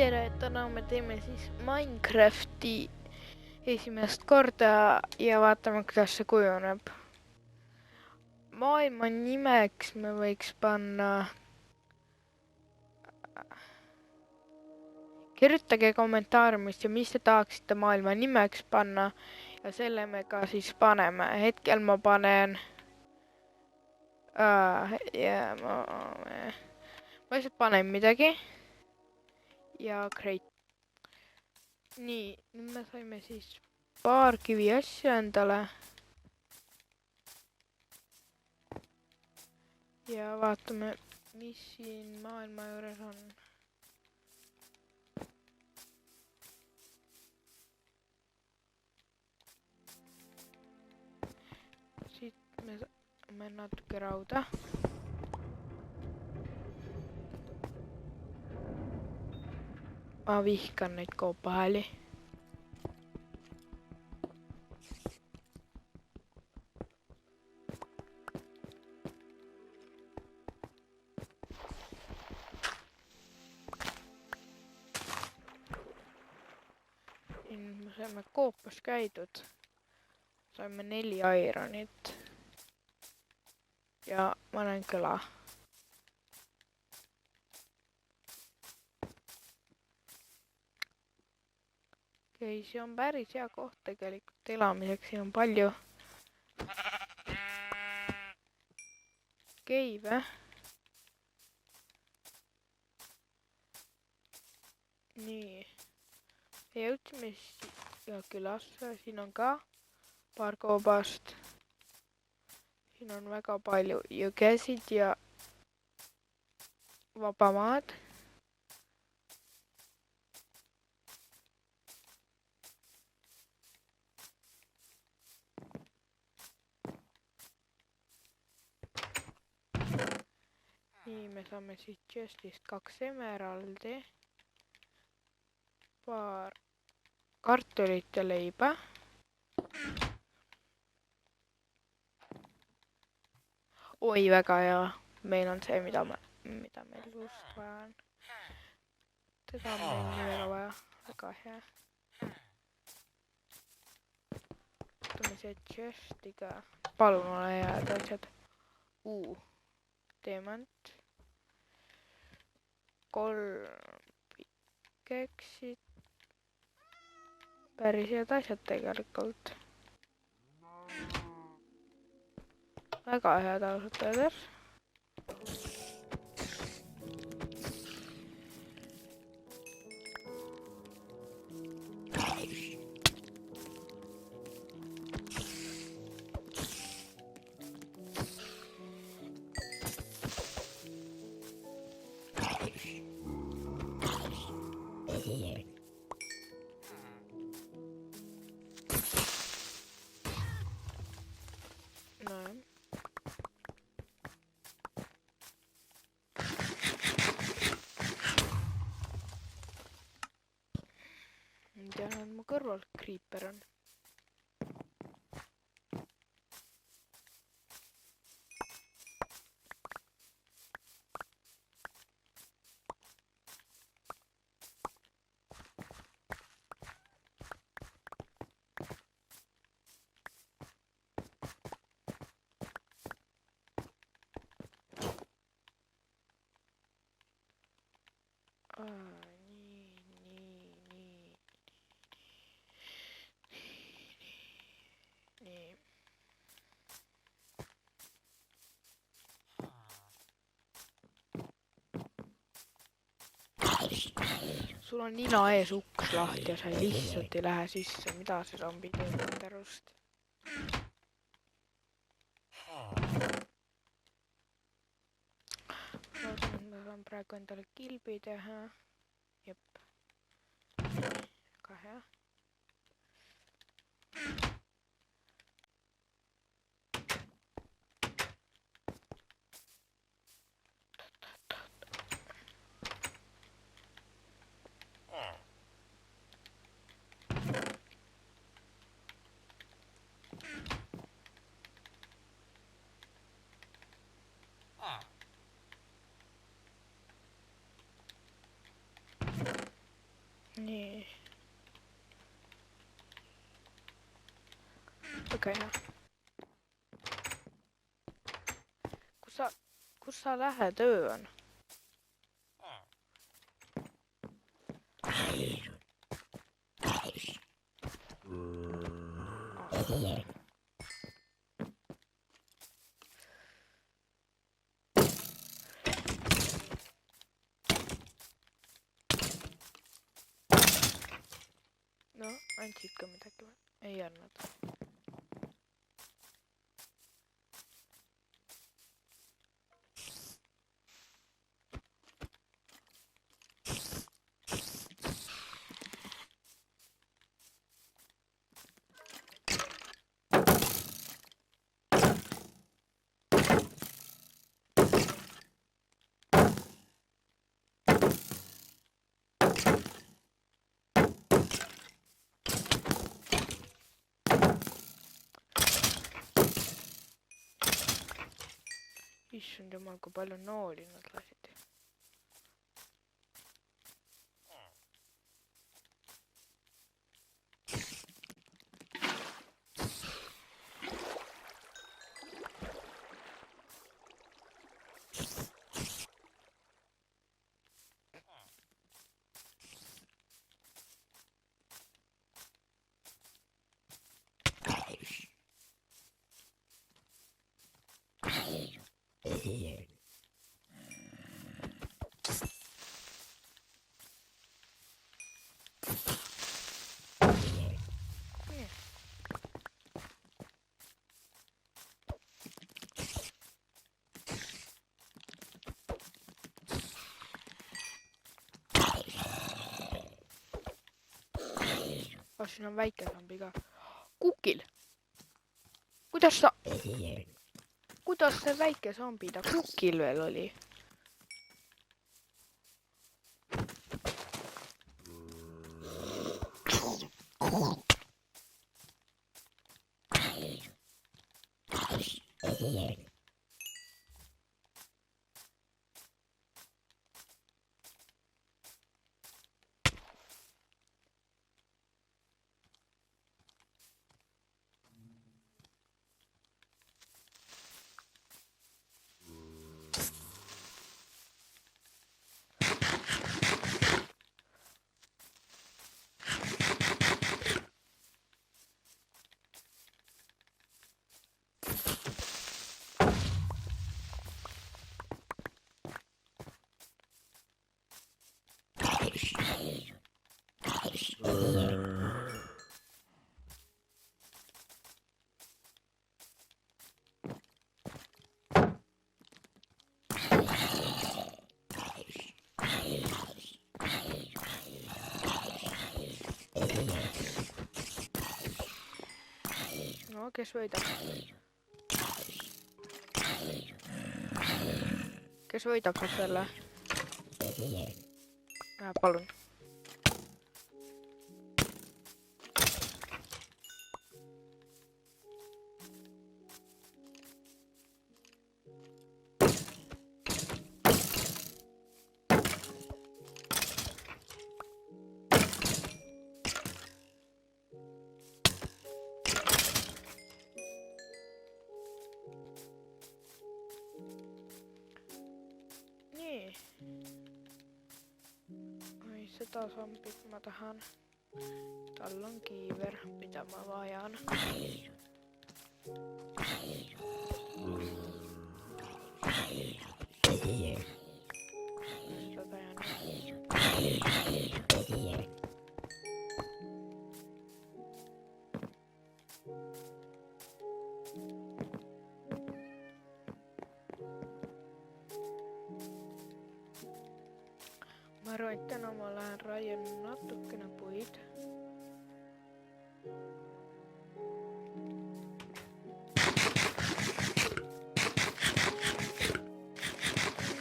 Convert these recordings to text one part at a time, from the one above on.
tere, täna me teeme siis Minecrafti esimest korda ja vaatame, kuidas see kujuneb. Maailma nimeks me võiks panna... Kirjutage kommentaariumist, mis te tahaksite maailma nimeks panna ja selle me ka siis paneme. Hetkel ma panen... Ma lihtsalt panen midagi. Ja crate. Nii, nüüd me saime siis paar kivi asja endale. Ja vaatame, mis siin maailma juures on. Siit me saame natuke rauda. Ma vihkan neid koopahääli. Nüüd me saime koopas käidud. Saime 4 ironit. Ja ma näen kõla. Okei, see on päris hea koht tegelikult elamiseks. Siin on palju keive. Nii. Ja jõudsime siia külasse. Siin on ka paar koobast. Siin on väga palju jõgesid ja vaba maad. Nii, me saame siit chestist 2 emeraldi, paar kartulit ja leiba. Oi, väga hea. Meil on see, mida meil just vaja on. Teda on meil nii väga vaja. Väga hea. Võtame see chestiga. Palun ole head asjad. Teemant. 3 pikeksid. Päris head asjad tegelikult. Väga head ausalt öeldes. Tean, et mu kõrval creeper on. Sul on nina ees uks lahti ja sa lihtsalt ei lähe sisse. Mida see zombi teeb enda arust? Ma saan praegu endale kilbi teha. Jep. Väga hea. nii. Väga hea. Kus sa lähed, öö on? No, andsid ka midagi või? Ei andnud. Issand jumal, kui palju nooli nad lasid. Oh, siin on väike zombi ka. Kukil! Kuidas see väike zombi ta kukil veel oli? No, kes võidab? Kes võidab selle? Palun. Seda zombit ma tahan. Tal on kiiver, mida ma vajan. Seda jään. Ma arvan, et täna ma lähen raian natukene puid.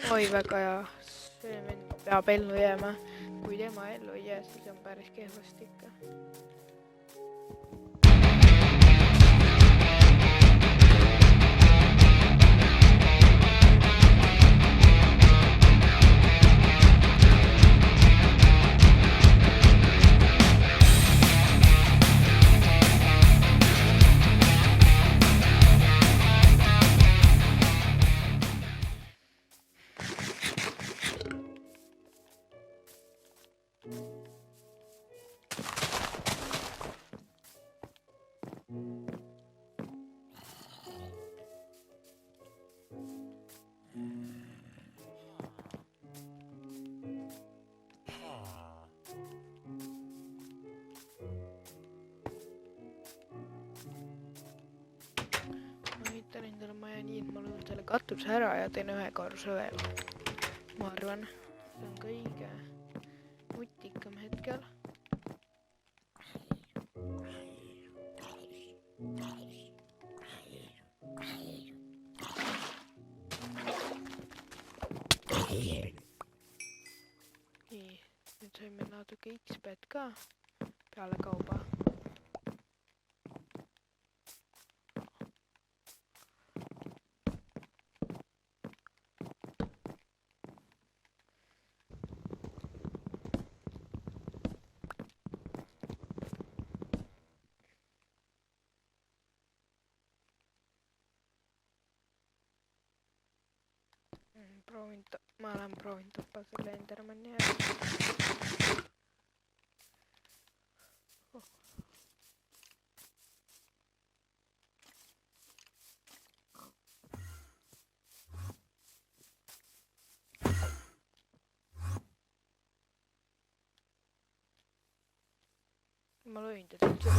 Oi, väga hea. See mind peab ellu jääma. Kui tema ellu ei jää, siis on päris kehvasti ikka. ehitan endale maja nii, et ma lõin selle katuse ära ja teen ühe korruse veel. Ma arvan, see on kõige nutikam hetkel. Nii, nüüd saime natuke XP-d ka peale kauba. Ma olen proovinud tappa selle Endermani ära. Ma lõin teda üldse.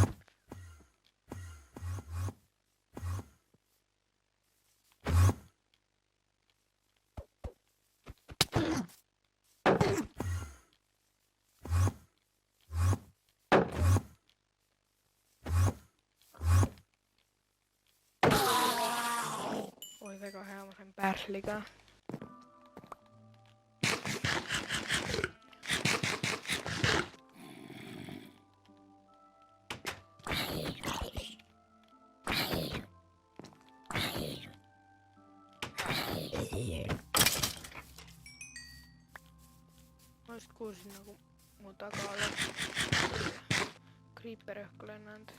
Oi, väga hea, ma sain pärli ka. Ma just kuulsin, nagu mu taga oleks Creeper õhku lennanud.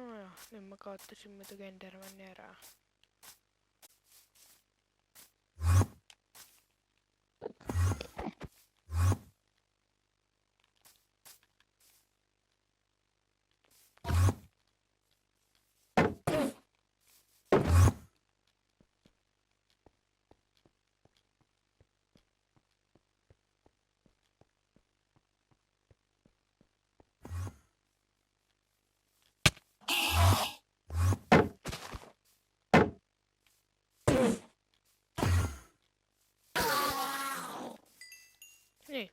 Nojah, nüüd ma kaotasin muidugi Endermani ära. Nii.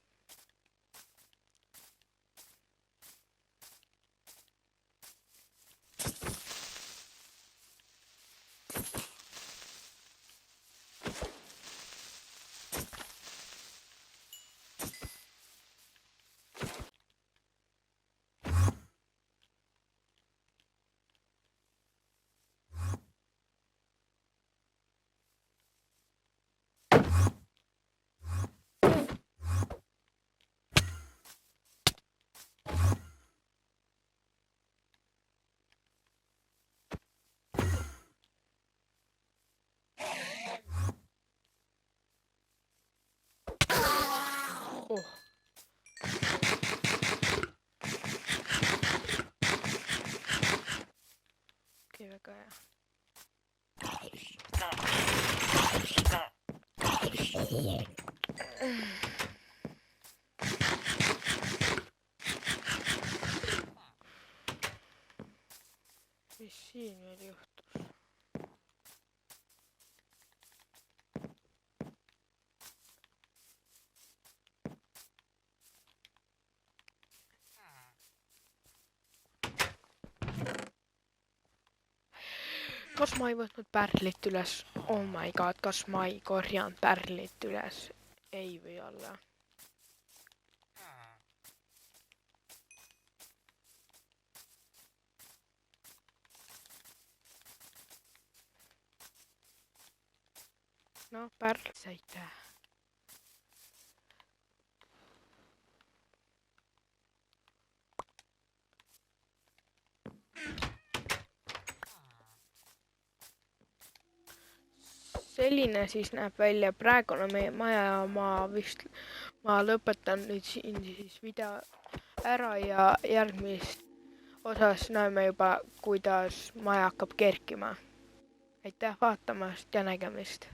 Oh. Okei, väga hea. Mis siin veel juhtus? Kas ma ei võtnud pärlit üles? Oh my god, kas ma ei korjanud pärlit üles? ei või olla. No, Pärl saite. Selline siis näeb välja praegune meie maja ja ma lõpetan nüüd siin siis video ära ja järgmist osas näeme juba, kuidas maja hakkab kerkima. Aitäh vaatamast ja nägemist!